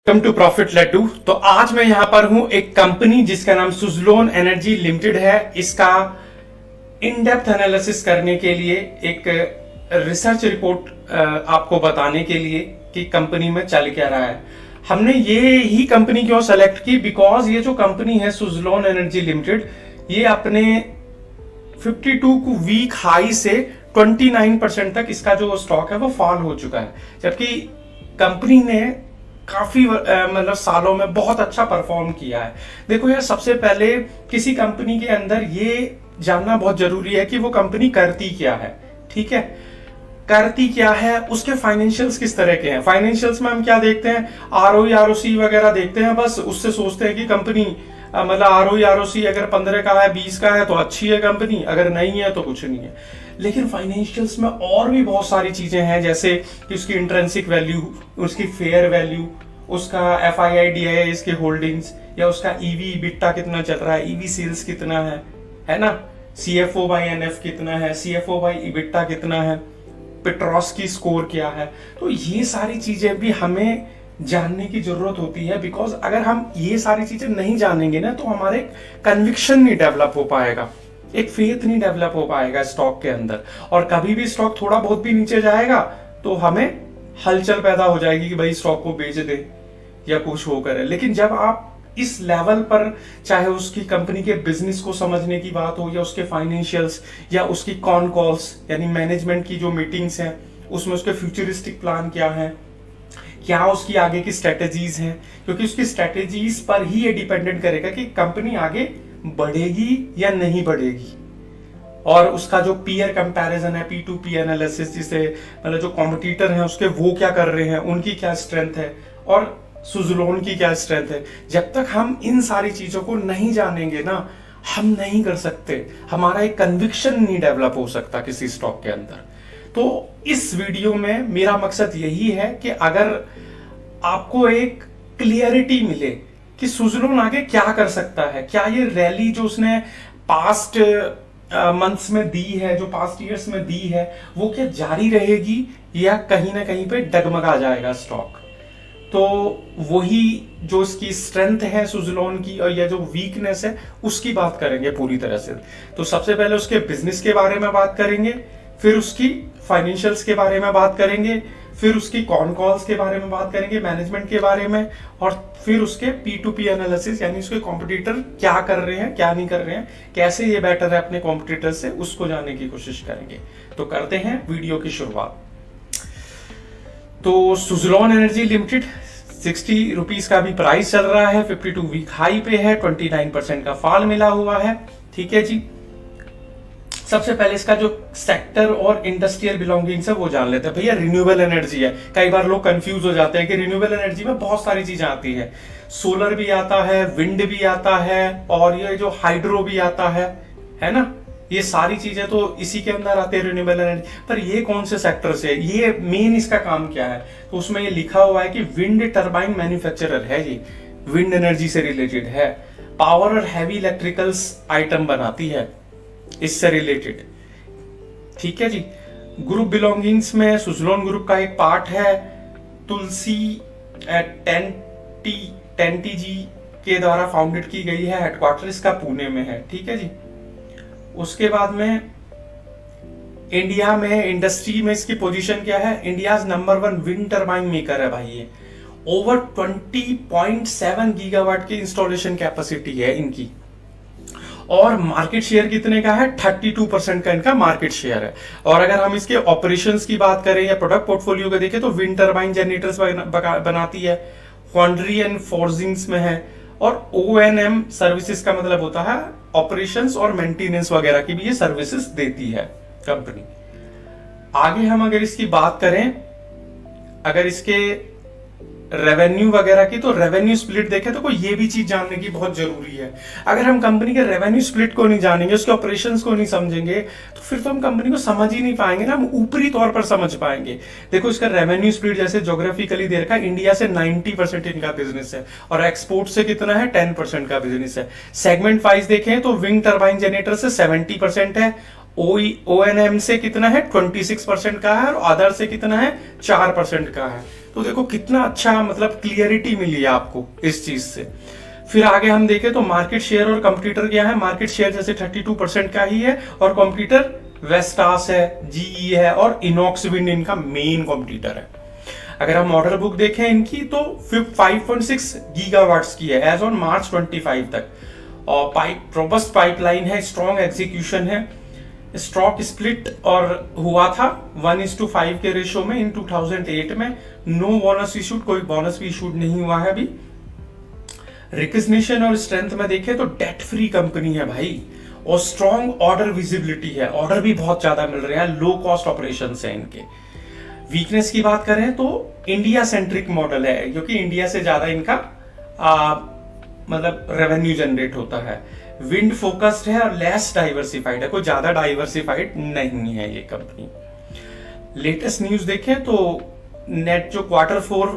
Welcome to profit Laddu. तो आज मैं यहां पर हूं एक कंपनी जिसका नाम सुजलोन एनर्जी लिमिटेड है। इसका इन डेप्थ एनालिसिस करने के लिए एक रिसर्च रिपोर्ट आपको बताने के लिए कि कंपनी में चल क्या रहा है। हमने ये ही कंपनी क्यों सेलेक्ट की, बिकॉज ये जो कंपनी है सुजलोन एनर्जी लिमिटेड, ये अपने 52 वीक हाई से 29% तक इसका जो स्टॉक है वो फॉल हो चुका है, जबकि कंपनी ने काफी मतलब सालों में बहुत अच्छा परफॉर्म किया है। देखो यार, सबसे पहले किसी कंपनी के अंदर ये जानना बहुत जरूरी है कि वो कंपनी करती क्या है। ठीक है, करती क्या है, उसके फाइनेंशियल्स किस तरह के हैं। फाइनेंशियल्स में हम क्या देखते हैं, आरओई आरओसी वगैरह देखते हैं, बस उससे सोचते हैं कि कंपनी मतलब आरओई आरओसी अगर 15 का है 20 का है तो अच्छी है कंपनी, अगर नहीं है तो कुछ नहीं है। लेकिन फाइनेंशियल्स में और भी बहुत सारी चीजें हैं, जैसे कि उसकी इंट्रिंसिक वैल्यू, उसकी फेयर वैल्यू, उसका एफआईआई डीआईआई इसके होल्डिंग्स, या उसका ईवी बिट्टा कितना चल रहा है, ईवी सेल्स कितना है ना, सीएफओ बाई एनएफ कितना है, सीएफओ बाई इबिट्टा कितना है, पेट्रोस की स्कोर क्या है। तो ये सारी चीजें भी हमें जानने की जरूरत होती है, बिकॉज अगर हम ये सारी चीजें नहीं जानेंगे ना तो हमारे कन्विक्शन नहीं डेवलप हो पाएगा, एक फेथ नहीं डेवलप हो पाएगा स्टॉक के अंदर। और कभी भी स्टॉक थोड़ा बहुत भी नीचे जाएगा तो हमें हलचल पैदा हो जाएगी कि भाई स्टॉक को बेच दे या कुछ हो करे। लेकिन जब आप इस लेवल पर, चाहे उसकी कंपनी के बिजनेस को समझने की बात हो, या उसके फाइनेंशियल्स, या उसकी कॉन कॉल्स यानी मैनेजमेंट की जो मीटिंग्स हैं उसमें उसके फ्यूचरिस्टिक प्लान क्या है, क्या उसकी आगे की स्ट्रेटेजीज हैं, क्योंकि उसकी स्ट्रेटेजीज पर ही ये डिपेंडेंट करेगा कि कंपनी आगे बढ़ेगी या नहीं बढ़ेगी। और उसका जो पीयर कंपैरिजन है, P2P एनालिसिस, जिसे मतलब जो कॉम्पिटिटर हैं उसके वो क्या कर रहे हैं, उनकी क्या स्ट्रेंथ है और सुजलोन की क्या स्ट्रेंथ है। जब तक हम इन सारी चीजों को नहीं जानेंगे ना, हम नहीं कर सकते, हमारा एक कन्विक्शन नहीं डेवलप हो सकता किसी स्टॉक के अंदर। तो इस वीडियो में मेरा मकसद यही है कि अगर आपको एक क्लियरिटी मिले कि सुजलोन आगे क्या कर सकता है, क्या ये रैली जो उसने पास्ट मंथ्स में दी है, जो पास्ट ईयर्स में दी है, वो क्या जारी रहेगी या कहीं ना कहीं पे डगमगा जाएगा स्टॉक। तो वही जो इसकी स्ट्रेंथ है सुजलोन की, और या जो वीकनेस है उसकी बात करेंगे पूरी तरह से। तो सबसे पहले उसके बिजनेस के बारे में बात करेंगे, फिर उसकी फाइनेंशियल्स के बारे में बात करेंगे, फिर उसकी कॉन कॉल्स के बारे में बात करेंगे, मैनेजमेंट के बारे में, और फिर उसके P2P एनालिसिस यानी उसके कॉम्पिटिटर क्या कर रहे हैं क्या नहीं कर रहे हैं, कैसे ये बेटर है अपने कॉम्पिटिटर से, उसको जानने की कोशिश करेंगे। तो करते हैं वीडियो की शुरुआत। तो सुजलोन एनर्जी लिमिटेड 60 रुपीज का भी प्राइस चल रहा है, 52 वीक हाई पे है, 29% का फॉल मिला हुआ है। ठीक है जी, सबसे पहले इसका जो सेक्टर और इंडस्ट्रियल बिलोंगिंग्स है वो जान लेते हैं। भैया रिन्यूएबल एनर्जी है, कई बार लोग कंफ्यूज हो जाते हैं कि रिन्यूएबल एनर्जी में बहुत सारी चीजें आती है, सोलर भी आता है, विंड भी आता है, और ये जो हाइड्रो भी आता है ना, ये सारी चीजें तो इसी के अंदर आते हैं रिन्यूएबल एनर्जी। पर ये कौन से सेक्टर से, ये मेन इसका काम क्या है, तो उसमें ये लिखा हुआ है कि विंड टर्बाइन मैन्युफैक्चरर है, ये विंड एनर्जी से रिलेटेड है, पावर और हैवी इलेक्ट्रिकल्स आइटम बनाती है इससे रिलेटेड। ठीक है जी, ग्रुप बिलोंगिंग्स में सुजलोन ग्रुप का एक पार्ट है, तुलसी टेंटी जी के द्वारा फाउंडेड की गई है, हेडक्वार्टर इसका पुणे में है। ठीक है जी, उसके बाद में इंडिया में इंडस्ट्री में इसकी पोजीशन क्या है, India number 1 wind turbine maker है भाई ये। ओवर 20.7 गीगावाट की इंस्टॉलेशन कैपेसिटी है इनकी, और मार्केट शेयर कितने का है, 32% का इनका मार्केट शेयर है। और अगर हम इसके ऑपरेशंस की बात करें या प्रोडक्ट पोर्टफोलियो को देखें तो विंड टर्बाइन जनरेटर्स बनाती है, फॉन्ड्री एंड फोर्जिंग्स में है, और O&M सर्विसेज का मतलब होता है ऑपरेशंस और मेंटेनेंस वगैरह की भी ये सर्विसेज देती है कंपनी। आगे हम अगर इसकी बात करें, अगर इसके रेवेन्यू वगैरह की, तो रेवेन्यू स्प्लिट देखें तो कोई ये भी चीज जानने की बहुत जरूरी है। अगर हम कंपनी के रेवेन्यू स्प्लिट को नहीं जानेंगे, उसके ऑपरेशंस को नहीं समझेंगे, तो फिर तो हम कंपनी को समझ ही नहीं पाएंगे ना, हम ऊपरी तौर पर समझ पाएंगे। देखो इसका रेवेन्यू स्प्लिट जैसे ज्योग्राफिकली दे रखा है, इंडिया से 90% इनका बिजनेस है, और एक्सपोर्ट से कितना है, 10% का बिजनेस है। सेगमेंट वाइज देखें तो विंड टर्बाइन जनरेटर से 70% है, ONM से कितना है 26% का है, और अदर से कितना है 4% का है। तो देखो कितना अच्छा मतलब क्लियरिटी मिली है आपको इस चीज से। फिर आगे हम देखें तो मार्केट शेयर और कंप्यूटर क्या है, मार्केट शेयर जैसे 32% का ही है, और कंप्यूटर वेस्टास है, जीई है और इनॉक्स विंड इनका मेन कंप्यूटर है। अगर हम ऑर्डर बुक देखें इनकी तो 5.6 गीगावाट्स की है एज ऑन मार्च 25 तक, और रोबस्ट पाइपलाइन है, स्ट्रॉन्ग एग्जीक्यूशन है। स्टॉक स्प्लिट और हुआ था 1:5 के रेशो में इन 2008 में। नो बोनस इशूड, कोई बोनस भी इशूड नहीं हुआ है अभी। रिकग्निशन और स्ट्रेंथ में देखें तो डेट फ्री कंपनी है भाई, और स्ट्रॉन्ग ऑर्डर विजिबिलिटी है, ऑर्डर भी बहुत ज्यादा मिल रहे हैं, लो कॉस्ट ऑपरेशन है इनके। वीकनेस की बात करें तो इंडिया सेंट्रिक मॉडल है, क्योंकि इंडिया से ज्यादा इनका मतलब रेवेन्यू जनरेट होता है। विंड फोकस्ड है और लेस डाइवर्सिफाइड है, कोई ज्यादा डाइवर्सिफाइड नहीं है ये कंपनी। लेटेस्ट न्यूज देखें तो नेट जो Q4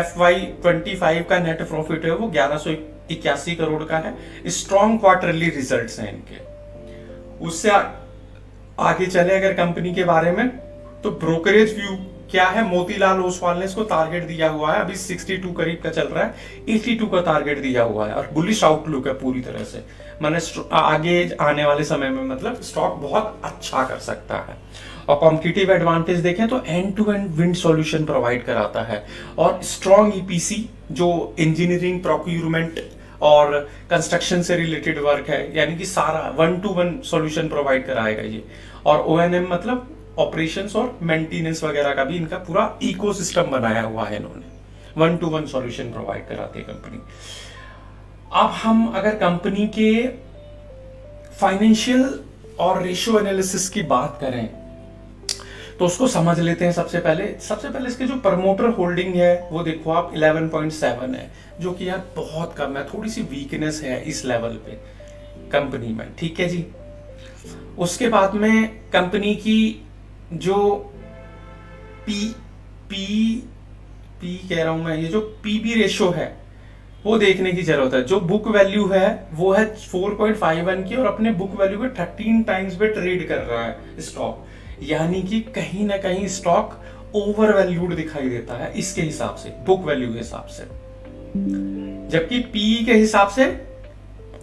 FY25 का नेट प्रॉफिट है वो 1181 करोड़ का है। स्ट्रॉन्ग क्वार्टरली रिजल्ट्स हैं इनके। उससे आगे चले अगर कंपनी के बारे में तो ब्रोकरेज व्यू क्या है, मोतीलाल ओसवाल ने इसको टारगेट दिया हुआ है, अभी 62 करीब का चल रहा है, 82 का टारगेट दिया हुआ है, और बुलिश आउटलुक है पूरी तरह से। मैंने आगे आने वाले समय में मतलब स्टॉक बहुत अच्छा कर सकता है। और कॉम्पिटिटिव एडवांटेज देखें तो end to end wind solution provide कराता है, और स्ट्रॉन्ग ईपीसी जो इंजीनियरिंग, प्रोक्यूरमेंट और कंस्ट्रक्शन से रिलेटेड वर्क है, यानी कि सारा 1-to-1 सॉल्यूशन प्रोवाइड कराएगा ये। और ONM मतलब ऑपरेशंस और मेंटेनेंस वगैरह का भी इनका पूरा इकोसिस्टम बनाया हुआ है इन्होंने, 1-to-1 सॉल्यूशन प्रोवाइड कराती है कंपनी। अब हम अगर कंपनी के फाइनेंशियल और रेशियो एनालिसिस की बात करें तो उसको समझ लेते हैं। सबसे पहले इसके जो प्रमोटर होल्डिंग है वो देखो आप 11.7 है, जो कि यार बहुत कम है, थोड़ी सी वीकनेस है इस लेवल पे कंपनी में, ठीक है जी। उसके बाद में कंपनी की जो पी कह रहा हूं मैं, ये जो पीबी रेशो है वो देखने की जरूरत है। जो बुक वैल्यू है वो है 4.51 की, और अपने बुक वैल्यू पे 13 टाइम्स पे ट्रेड कर रहा है स्टॉक, यानी कि कहीं ना कहीं स्टॉक ओवर वैल्यूड दिखाई देता है इसके हिसाब से, बुक वैल्यू के हिसाब से, जबकि पी के हिसाब से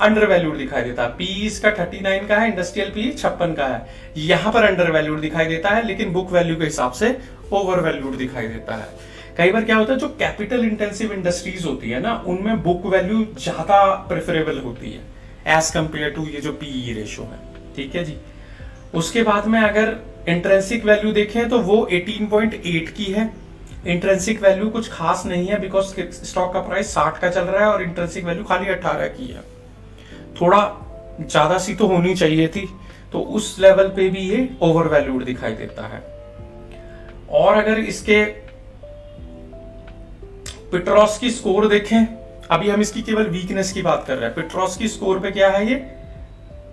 अंडर वैल्यूड दिखाई देता है। पी इसका 39 का है, इंडस्ट्रियल पी 56 का है, यहां पर अंडर वैल्यूड दिखाई देता है, लेकिन बुक वैल्यू के हिसाब से ओवर वैल्यूड दिखाई देता है। कई बार क्या होता है, जो कैपिटल इंटेंसिव इंडस्ट्रीज होती है ना, उनमें बुक वैल्यू ज्यादा प्रेफरेबल होती है एज कंपेयर टू ये जो पीई रेशो है, ठीक है जी। उसके बाद में अगर इंट्रेंसिक वैल्यू देखें तो वो 18.8 की है। इंट्रेंसिक वैल्यू कुछ खास नहीं है, बिकॉज स्टॉक का प्राइस 60 का चल रहा है और इंट्रेंसिक वैल्यू खाली 18 की है, थोड़ा ज्यादा सी तो होनी चाहिए थी, तो उस लेवल पे भी ये ओवर वैल्यूड दिखाई देता है। और अगर इसके पेट्रोस की स्कोर देखें, अभी हम इसकी केवल वीकनेस की बात कर रहे हैं, पेट्रोस की स्कोर पे क्या है, ये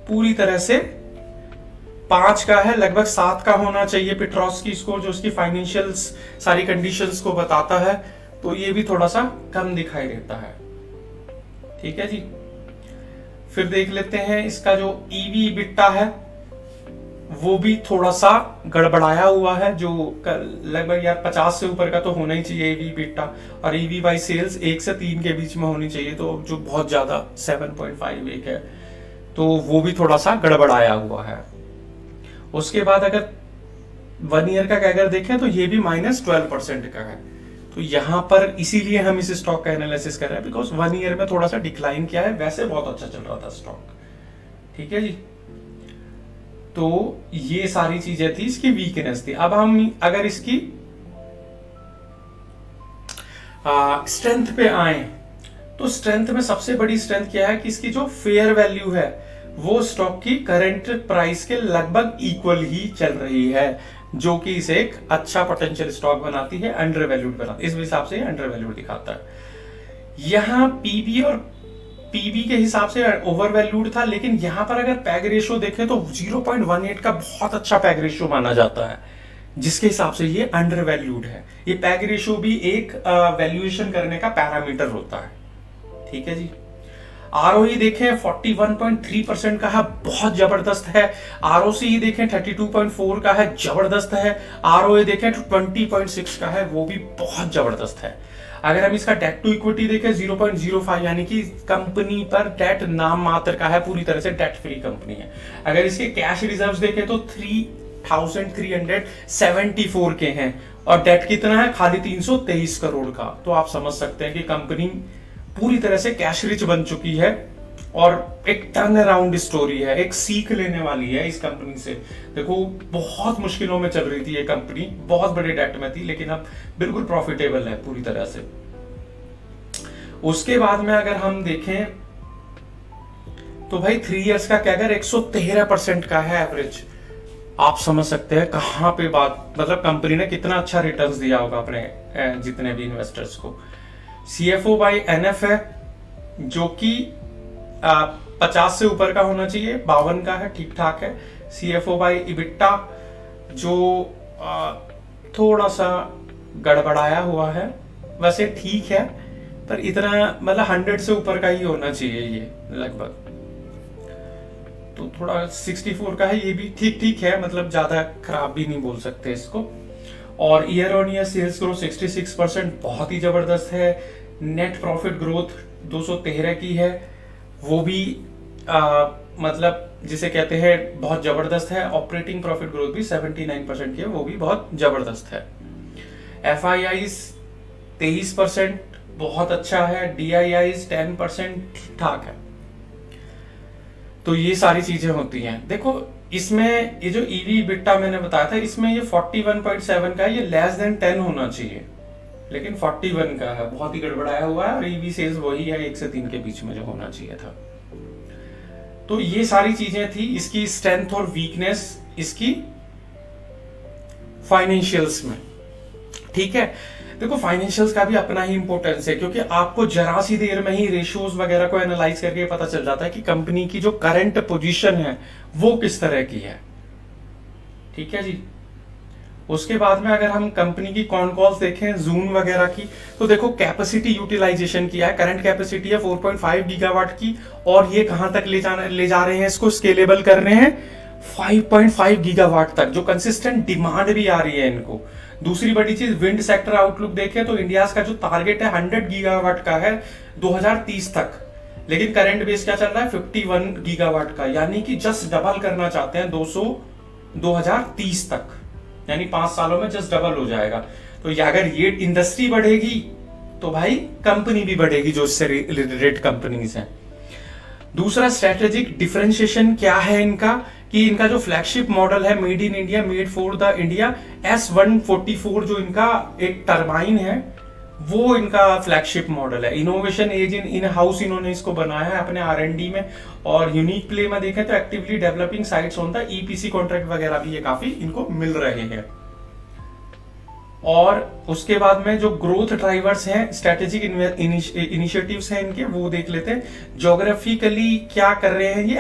पूरी तरह से 5 का है, लगभग 7 का होना चाहिए पेट्रोस की स्कोर, जो उसकी फाइनेंशियल सारी कंडीशंस को बताता है, तो ये भी थोड़ा सा कम दिखाई देता है, ठीक है जी। फिर देख लेते हैं इसका जो ईवी बिट्टा है वो भी थोड़ा सा गड़बड़ाया हुआ है, जो लगभग यार 50 से ऊपर का तो होना ही चाहिए ईवी बिट्टा, और ईवी बाई सेल्स 1 से 3 के बीच में होनी चाहिए, तो जो बहुत ज्यादा 7.51 है, तो वो भी थोड़ा सा गड़बड़ाया हुआ है। उसके बाद अगर 1 ईयर का कैगर देखें तो ये भी -12% का है, तो यहां पर इसीलिए हम इस स्टॉक का एनालिसिस कर रहे हैं, बिकॉज 1 ईयर में थोड़ा सा डिक्लाइन किया है, वैसे बहुत अच्छा चल रहा था स्टॉक, ठीक है जी। तो ये सारी चीजें थी, इसकी वीकनेस थी। अब हम अगर इसकी स्ट्रेंथ पे आए तो स्ट्रेंथ में सबसे बड़ी स्ट्रेंथ क्या है कि इसकी जो फेयर वैल्यू है वो स्टॉक की करंट प्राइस के लगभग इक्वल ही चल रही है, जो कि इसे एक अच्छा पोटेंशियल स्टॉक बनाती है, अंडर वैल्यूड बनाती है, इस हिसाब से अंडर वैल्यूड दिखाता है। यहां पीबी और पीबी के हिसाब से ओवर वैल्यूड था, लेकिन यहां पर अगर पैग रेशियो देखें तो 0.18 का बहुत अच्छा पैग रेशियो माना जाता है, जिसके हिसाब से ये अंडर वैल्यूड है। ये पैग रेशियो भी एक वैल्यूएशन करने का पैरामीटर होता है, ठीक है जी। आरओई देखें 41.3% का है, बहुत जबरदस्त है। आरओसी देखें 32.4 का है, जबरदस्त है। आरओए देखें 20.6 का है, वो भी बहुत जबरदस्त है। अगर हम इसका डेट टू इक्विटी देखें 0.05, यानी कि कंपनी पर डेट नाम मात्र का है, पूरी तरह से डेट फ्री कंपनी है। अगर इसके कैश रिजर्व्स देखें तो 3,374 के हैं और डेट कितना है, खाली 323 करोड़ का। तो आप समझ सकते हैं कि कंपनी पूरी तरह से कैश रिच बन चुकी है और एक टर्न अराउंड स्टोरी है, एक सीख लेने वाली है इस कंपनी से। देखो बहुत मुश्किलों में चल रही थी ये कंपनी, बहुत बड़े डेट में थी, लेकिन अब बिल्कुल प्रॉफिटेबल है पूरी तरह से। उसके बाद में अगर हम देखें तो भाई 3 इयर्स का कैगर 113% का है एवरेज। आप समझ सकते हैं कहां पे बात, मतलब कंपनी ने कितना अच्छा रिटर्न्स दिया होगा अपने जितने भी इन्वेस्टर्स को। CFO बाई NF है जो कि 50 से ऊपर का होना चाहिए, 52 का है, ठीक ठाक है। CFO बाई EBITDA जो थोड़ा सा गड़बड़ाया हुआ है, वैसे ठीक है, पर इतना मतलब 100 से ऊपर का ही होना चाहिए ये लगभग। तो थोड़ा 64 का है, ये भी ठीक ठीक है, मतलब ज्यादा खराब भी नहीं बोल सकते इसको। और year on year sales growth 66%, बहुत ही जबरदस्त है। नेट प्रॉफिट ग्रोथ 213 की है, वो भी मतलब जिसे कहते हैं बहुत जबरदस्त है। ऑपरेटिंग प्रॉफिट ग्रोथ भी 79% की है, वो भी बहुत जबरदस्त है। FIIs 23%, बहुत अच्छा है। DIIs 10%, ठीक ठाक है। तो ये सारी चीजें होती हैं। देखो इसमें ये जो EV EBITDA मैंने बताया था, इसमें ये 41.7 का है, ये लेस देन 10 होना चाहिए, लेकिन 41 का है, बहुत ही गड़बड़ाया हुआ है। और EV सेल्स वही है 1 से 3 के बीच में जो होना चाहिए था। तो ये सारी चीजें थी इसकी स्ट्रेंथ और वीकनेस इसकी फाइनेंशियल्स में, ठीक है। देखो फाइनेंशियल्स का भी अपना ही इंपॉर्टेंस है, क्योंकि आपको जरा सी देर में ही रेशियोज वगैरह को एनालाइज करके पता चल जाता है कि कंपनी की जो करंट पोजीशन है वो किस तरह की है, ठीक है जी। उसके बाद में अगर हम कंपनी की कॉन कॉल्स देखें जून वगैरह की, तो देखो कैपेसिटी यूटिलाइजेशन किया है, करंट कैपेसिटी है 4.5 गीगावाट की, और ये कहां तक ले जा रहे हैं, इसको स्केलेबल कर रहे हैं 5.5 गीगावाट तक, जो कंसिस्टेंट डिमांड भी आ रही है इनको। दूसरी बड़ी चीज विंड सेक्टर आउटलुक देखें तो इंडिया का जो टारगेट है 100 गीगावाट का है 2030 तक, लेकिन करंट बेस क्या चल रहा है 51 गीगावाट का, यानी कि जस्ट डबल करना चाहते हैं 2030 तक, यानी 5 सालों में जस्ट डबल हो जाएगा। तो अगर ये इंडस्ट्री बढ़ेगी तो भाई कंपनी भी बढ़ेगी जो इससे रिलेटेड कंपनीज हैं। दूसरा स्ट्रेटेजिक डिफरेंशिएशन क्या है इनका, कि इनका जो फ्लैगशिप मॉडल है made in India, made for the India, S144 जो इनका एक टरबाइन है वो इनका फ्लैगशिप मॉडल है। इनोवेशन एज इन हाउस इन्होंने इसको बनाया है अपने R&D में। और यूनिक प्ले में देखें तो actively developing sites on the EPC contract वगैरह भी ये काफी इनको मिल रहे हैं। और उसके बाद में जो ग्रोथ ड्राइवर्स हैं, स्ट्रेटेजिक इनिशिएटिव्स हैं इनके, वो देख लेते हैं। ज्योग्राफिकली क्या कर रहे हैं ये,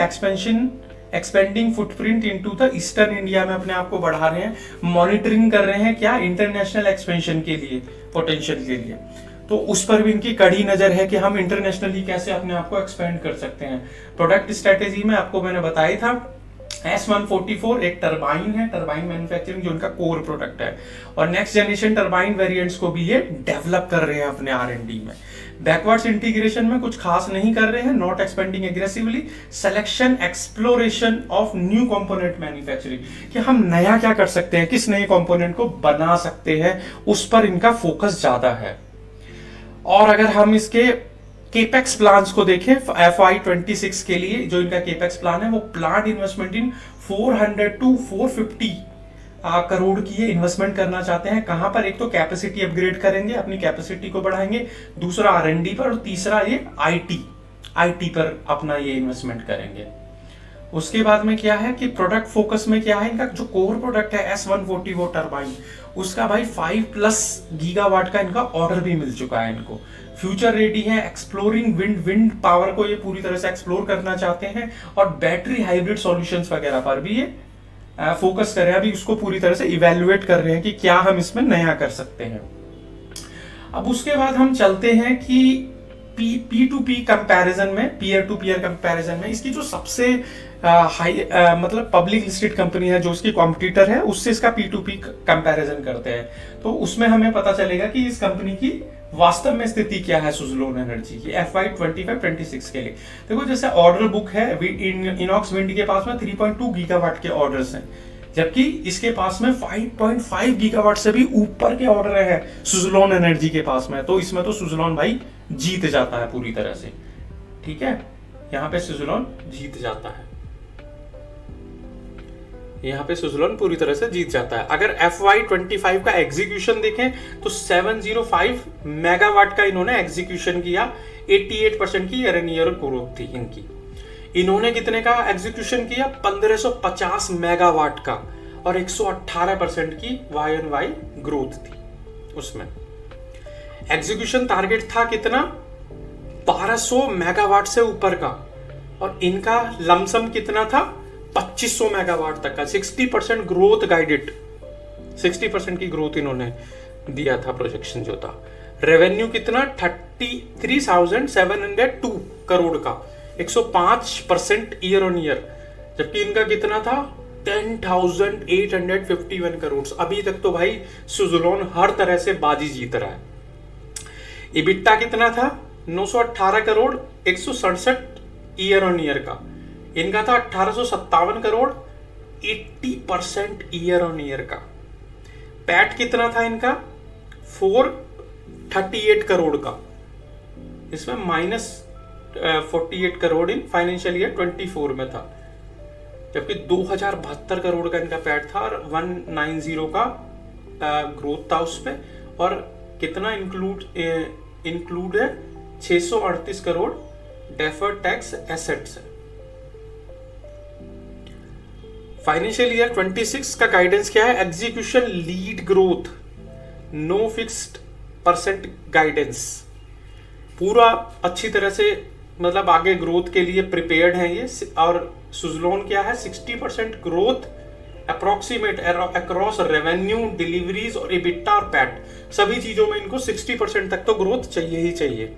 expanding footprint into the eastern India में अपने आप को बढ़ा रहे हैं। मॉनिटरिंग कर रहे हैं क्या, इंटरनेशनल एक्सपेंशन के लिए, पोटेंशियल के लिए। तो उस पर भी इनकी कड़ी नजर है कि हम इंटरनेशनली कैसे अपने आप को एक्सपेंड कर सकते हैं। प्रोडक्ट स्ट्रेटेजी में आपको मैंने बताया था S144 एक टरबाइन है, टरबाइन मैन्युफैक्चरिंग जो उनका कोर प्रोडक्ट है, और नेक्स्ट जनरेशन टरबाइन वेरिएंट्स को भी ये डेवलप कर रहे हैं अपने R&D में। बैकवर्ड्स इंटीग्रेशन में कुछ खास नहीं कर रहे हैं, not expanding aggressively. Selection exploration of new component manufacturing, कि हम नया क्या कर सकते हैं, किस नए कंपोनेंट को बना सकते हैं, उस पर इनका फोकस ज्यादा है। और अगर हम इसके केपेक्स प्लान्स को देखें FY26 के लिए, जो इनका केपेक्स प्लान है वो plan investment in 400 to 450 crore की ये इन्वेस्टमेंट करना चाहते हैं। कहां पर, एक तो कैपेसिटी अपग्रेड करेंगे, अपनी कैपेसिटी को बढ़ाएंगे, दूसरा R&D पर, और तीसरा ये IT पर अपना ये इन्वेस्टमेंट करेंगे। उसके बाद में क्या है कि प्रोडक्ट फोकस में क्या है, इनका जो कोर प्रोडक्ट है S144 टरबाइन, उसका भाई 5+ गीगावाट का इनका ऑर्डर भी मिल चुका है इनको। फ्यूचर रेडी है, एक्सप्लोरिंग विंड पावर को ये पूरी तरह से एक्सप्लोर करना चाहते हैं, और बैटरी हाइब्रिड सॉल्यूशंस वगैरह पर भी ये फोकस कर रहे हैं। अभी उसको पूरी तरह से इवेल्युएट कर रहे हैं कि क्या हम इसमें नया कर सकते हैं। अब उसके बाद हम चलते हैं कि पी टू पी कंपैरिजन में, पीयर टू पीयर कंपैरिजन में इसकी जो सबसे हाई मतलब पब्लिक लिस्टेड कंपनी है जो उसकी कॉम्पिटिटर है, उससे इसका पी टू पी कंपैरिजन करते हैं, तो उसमें हमें पता चलेगा कि इस कंपनी की वास्तव में स्थिति क्या है सुज़लोन एनर्जी की FY 25-26 के लिए। देखो जैसे ऑर्डर बुक है, इनॉक्स विंड के पास में 3.2 गीगावाट के ऑर्डर्स हैं, जबकि इसके पास में 5.5 गीगावाट से भी ऊपर के ऑर्डर है सुज़लोन एनर्जी के पास में। तो इसमें तो सुज़लोन भाई जीत जाता है पूरी तरह से, ठीक है, यहाँ पे सुज़लोन जीत जाता है, यहाँ पे सुज़लोन पूरी तरह से जीत जाता है। अगर FY 25 का एग्जीक्यूशन देखें तो 705 मेगावाट का इन्होंने एग्जीक्यूशन किया, 88% की ईयर एंड ईयर ग्रोथ थी इनकी। इन्होंने कितने का एग्जीक्यूशन किया? 1550 मेगावाट का, और 118% की वाई एंड वाई ग्रोथ थी उसमें। एग्जीक्यूशन टारगेट था कितना? 1200 मेगावाट से ऊपर का, और इनका लमसम कितना था? 2500 मेगावाट तक का। 60% ग्रोथ गाइडेड, 60% की ग्रोथ इन्होंने दिया था, प्रोजेक्शन जो था। रेवेन्यू कितना? 33,702 करोड़ का, 105% ईयर ऑन ईयर, जबकि इनका कितना था? 10,851 करोड़। अभी तक तो भाई सुज़लोन हर तरह से बाजी जीत रहा है। इबिट्टा कितना था? 918 करोड़, 167 ईयर ऑन ईयर का। इनका था 1857 करोड़, 80% ईयर ऑन ईयर का। पैट कितना था इनका? 438 करोड़ का, इसमें -48 करोड़ इन फाइनेंशियल ईयर 24 में था, जबकि 2072 करोड़ का इनका पैट था, और 190 का ग्रोथ था उस पे। और कितना इंक्लूड है? 638 करोड़ डेफर्ड टैक्स एसेट्स है। फाइनेंशियल ईयर 26 का गाइडेंस क्या है? Execution lead growth, no fixed percent guidance, पूरा अच्छी तरह से मतलब आगे ग्रोथ के लिए प्रिपेयर्ड है ये। और सुज़लोन क्या है? 60% growth approximate across revenue, deliveries और इबिट्टा और पैट, सभी चीजों में इनको 60% तक तो ग्रोथ चाहिए ही चाहिए।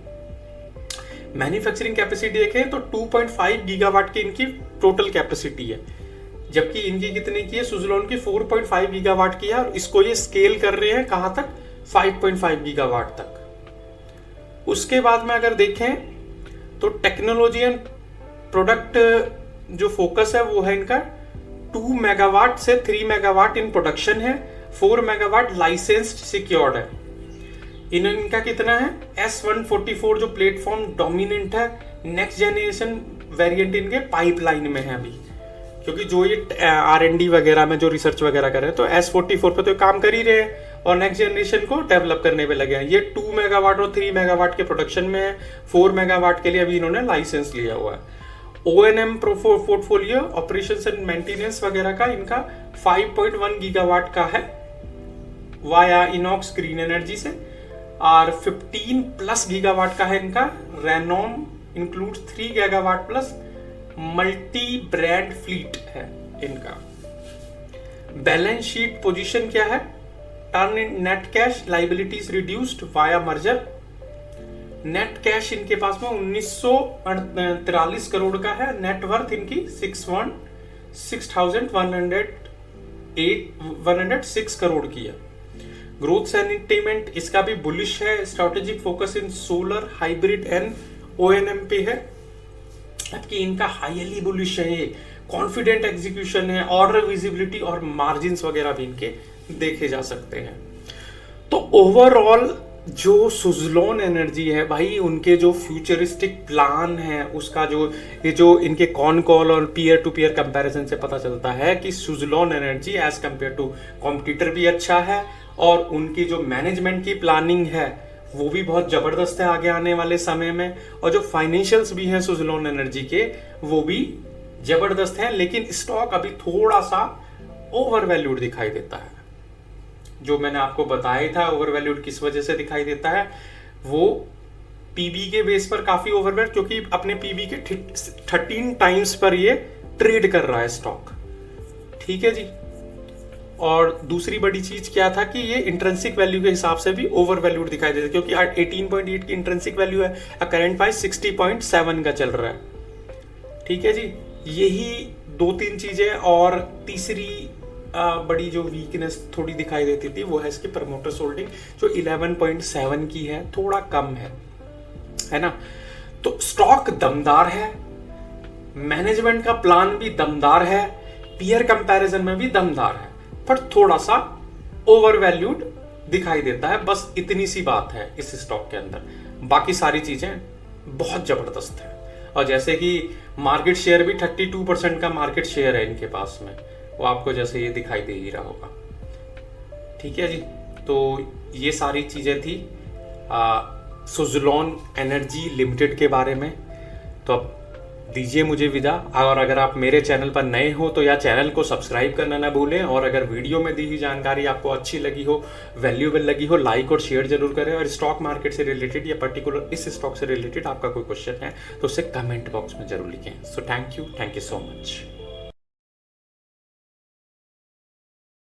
मैन्युफैक्चरिंग कैपेसिटी देखें तो 2.5 गीगावाट की इनकी टोटल कैपेसिटी है, जबकि इनकी कितनी की है? सुज़लोन की 4.5 गीगावाट की है, और इसको ये स्केल कर रहे हैं कहां तक? 5.5 गीगावाट तक। उसके बाद में अगर देखें तो टेक्नोलॉजी एंड प्रोडक्ट जो फोकस है वो है इनका 2 मेगावाट से 3 मेगावाट इन प्रोडक्शन है, 4 मेगावाट लाइसेंस्ड सिक्योर्ड है। इनका कितना है? S144 जो प्लेटफॉर्म डोमिनेंट है, नेक्स्ट जनरेशन वेरिएंट इनके पाइपलाइन में है अभी, क्योंकि जो ये R&D वगैरह में जो रिसर्च वगैरह कर रहे हैं तो S44 पे तो काम कर ही रहे हैं, और नेक्स्ट जनरेशन को डेवलप करने पे लगे हैं। ये 2 मेगावाट और 3 मेगावाट के प्रोडक्शन में है, 4 मेगावाट के लिए अभी इन्होंने लाइसेंस लिया हुआ है। O&M portfolio, operations and maintenance वगैरह का इनका 5.1 गीगावाट का है वाया इनॉक्स ग्रीन एनर्जी से, और 15+ गीगावाट का है इनका Renom, includes 3 gigawatt plus multi brand fleet है इनका। बैलेंस शीट पोजीशन क्या है? Turn in net cash, liabilities reduced via merger. Net cash इनके पास में 1943 करोड़ का है, नेटवर्थ इनकी 6,106 करोड़ की है। ग्रोथ सेंटिमेंट इसका भी बुलिश है, strategic focus in solar, hybrid and O&M पे है, जबकि इनका हाईली बुलिश है, ये कॉन्फिडेंट एग्जीक्यूशन है, ऑर्डर विजिबिलिटी और मार्जिन्स वगैरह भी इनके देखे जा सकते हैं। तो ओवरऑल जो सुज़लोन एनर्जी है भाई, उनके जो फ्यूचरिस्टिक प्लान है उसका जो इनके कॉन कॉल और पीयर टू पीयर कंपैरिजन से पता चलता है कि Suzlon energy as compare to competitor भी अच्छा है, और उनकी जो मैनेजमेंट की प्लानिंग है वो भी बहुत जबरदस्त है आगे आने वाले समय में, और जो फाइनेंशियल्स भी हैं सुज़लोन एनर्जी के वो भी जबरदस्त हैं। लेकिन स्टॉक अभी थोड़ा सा ओवरवैल्यूड दिखाई देता है। जो मैंने आपको बताया था ओवरवैल्यूड किस वजह से दिखाई देता है, वो पीबी के बेस पर काफी ओवरवैल्यूड, क्योंकि अपने पीबी के 13 टाइम्स पर ये ट्रेड कर रहा है स्टॉक। ठीक है जी, और दूसरी बड़ी चीज क्या था कि ये इंट्रिंसिक वैल्यू के हिसाब से भी ओवर वैल्यूड दिखाई देता है, क्योंकि 18.8 की इंट्रिंसिक वैल्यू है, करंट प्राइस 60.7 का चल रहा है। ठीक है जी, यही दो तीन चीजें। और तीसरी बड़ी जो वीकनेस थोड़ी दिखाई देती थी वो है इसकी प्रमोटर्स होल्डिंग, जो 11.7 की है, थोड़ा कम है ना। तो स्टॉक दमदार है, मैनेजमेंट का प्लान भी दमदार है, पीयर कंपैरिजन में भी दमदार है, पर थोड़ा सा ओवर वैल्यूड दिखाई देता है, बस इतनी सी बात है इस स्टॉक के अंदर। बाकी सारी चीजें बहुत जबरदस्त है। और जैसे कि मार्केट शेयर भी 32% का मार्केट शेयर है इनके पास में, वो आपको जैसे ये दिखाई दे ही रहा होगा। ठीक है जी, तो ये सारी चीजें थी सुज़लोन एनर्जी लिमिटेड के बारे में। तो अब दीजिए मुझे विदा। और अगर आप मेरे चैनल पर नए हो तो या चैनल को सब्सक्राइब करना ना भूलें, और अगर वीडियो में दी हुई जानकारी आपको अच्छी लगी हो, वैल्यूएबल लगी हो, लाइक और शेयर जरूर करें। और स्टॉक मार्केट से रिलेटेड या पर्टिकुलर इस स्टॉक से रिलेटेड आपका कोई क्वेश्चन है तो उसे कमेंट बॉक्स में जरूर लिखें। So thank you so much.